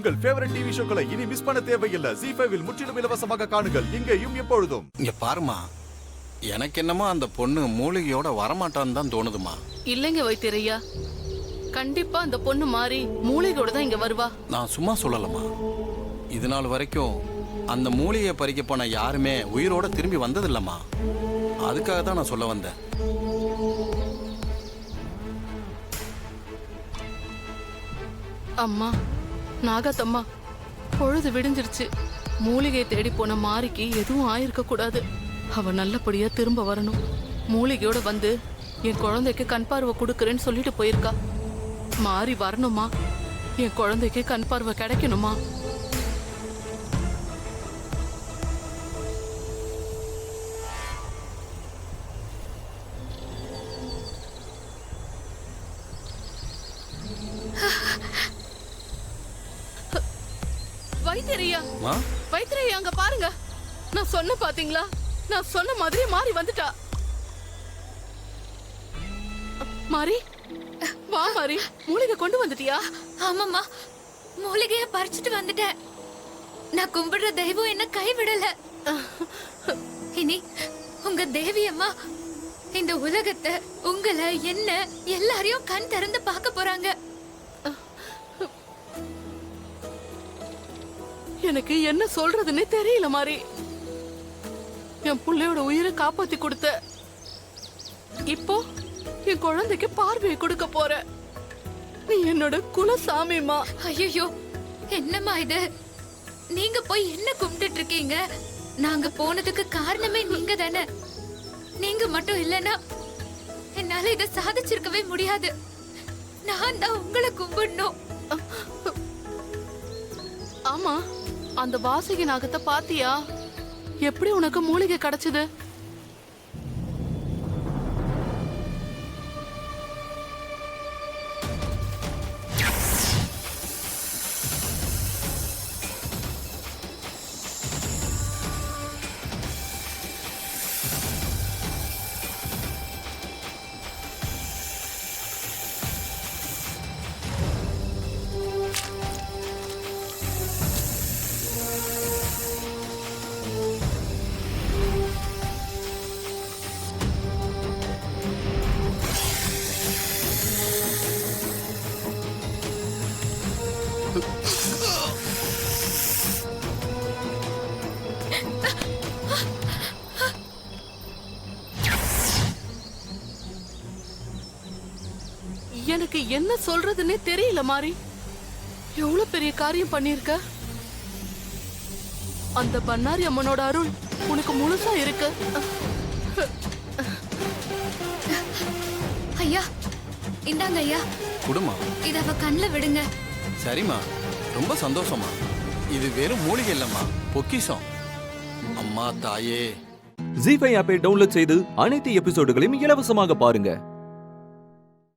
உங்கள் favourite TV ஷோக்களை இனி miss பண்ண தேவையில்லை. ZEE5 இல் முற்றிலும் இலவசமாக காணுங்கள். இங்கேயும் எப்பொழுதும். இங்க பாருமா, எனக்கு என்னமோ அந்த பொண்ணு மூலிகையோட வரமாட்டான்னு தான் தோணுதுமா. இல்லைங்க வைத்தியரையா, கண்டிப்பா அந்த பொண்ணு மாறி மூலிகையோட தான் இங்க வருவா. நான் சும்மா சொல்லலமா. இது நாள் வரைக்கும் அந்த மூலிகையை பறிக்க போன யாருமே உயிரோட திரும்பி வந்ததில்லம்மா. அதுக்காக தான் நான் சொல்ல வந்தேன். அம்மா, நாகத்தம்மா, பொழுது விடிஞ்சிருச்சு. மூலிகையை தேடி போன மாரிக்கு எதுவும் ஆயிருக்க கூடாது. அவ நல்லபடியா திரும்ப வரணும். மூலிகையோட வந்து என் குழந்தைக்கு கண் பார்வை கொடுக்கறேன்னு சொல்லிட்டு போயிருக்கா. மாறி வரணுமா, என் குழந்தைக்கு கண் பார்வை கிடைக்கணுமா? வைத்தியரையா, வைத்தியரையா, அங்க பாருங்க. நான் சொன்ன பாத்தீங்களா? நான் சொன்ன மாதிரி மாறி வந்துட்டா. மாறி, வா மாறி, மூலிகை கொண்டு வந்துட்டியா? ஆமாம்மா, மூலிகைய பறிச்சுட்டு வந்துட்டேன். நான் கும்பிடுற தெய்வம் என்ன கைவிடல. இனி உங்க தேவி அம்மா இந்த உலகத்தை, உங்களை, என்ன எல்லாரையும் கண் திறந்து பார்க்க போறாங்க. எனக்கு என்ன சொல்றதுன்னே தெரியல மாறி. என் புள்ளையோட உயிரை காப்பாத்தி கொடுத்த, இப்போ என் குழந்தைக்கு பார்வையை கொடுக்க போற. நீ என்னோட குலசாமிமா. ஐயோ, என்னம்மா இது? நீங்க போய் என்ன கும்பிட்டு இருக்கீங்க? நாங்க போனதுக்கு காரணமே நீங்க தானே. நீங்க மட்டும் இல்லைன்னா என்னால இதை சாதிச்சிருக்கவே முடியாது. நான் தான் உங்களை கும்பிடணும். ஆமா, அந்த வாசகி நாகத்தை பாத்தியா? எப்படி உனக்கு மூலிகை கிடைச்சது? எனக்கு என்ன சொல்றதுன்னே தெரியல மாறி. எவ்வளவு பெரிய காரியம் பண்ணிருக்க. அந்த பண்ணாரி அம்மனோட அருள் உனக்கு முழுசா இருக்கு. ஐயா, இந்தாங்க ஐயா. குடுமா, இத அவ கண்ணுல விடுங்க. சரிம்மா, ரொம்ப சந்தோஷமா. இது வெறும் மூலிகை இல்லம்மா, பொக்கிஷம். அம்மா தாயே. ZEE5 ஆப்பை டவுன்லோட் செய்து அனைத்து எபிசோடுகளையும் இலவசமாக பாருங்க.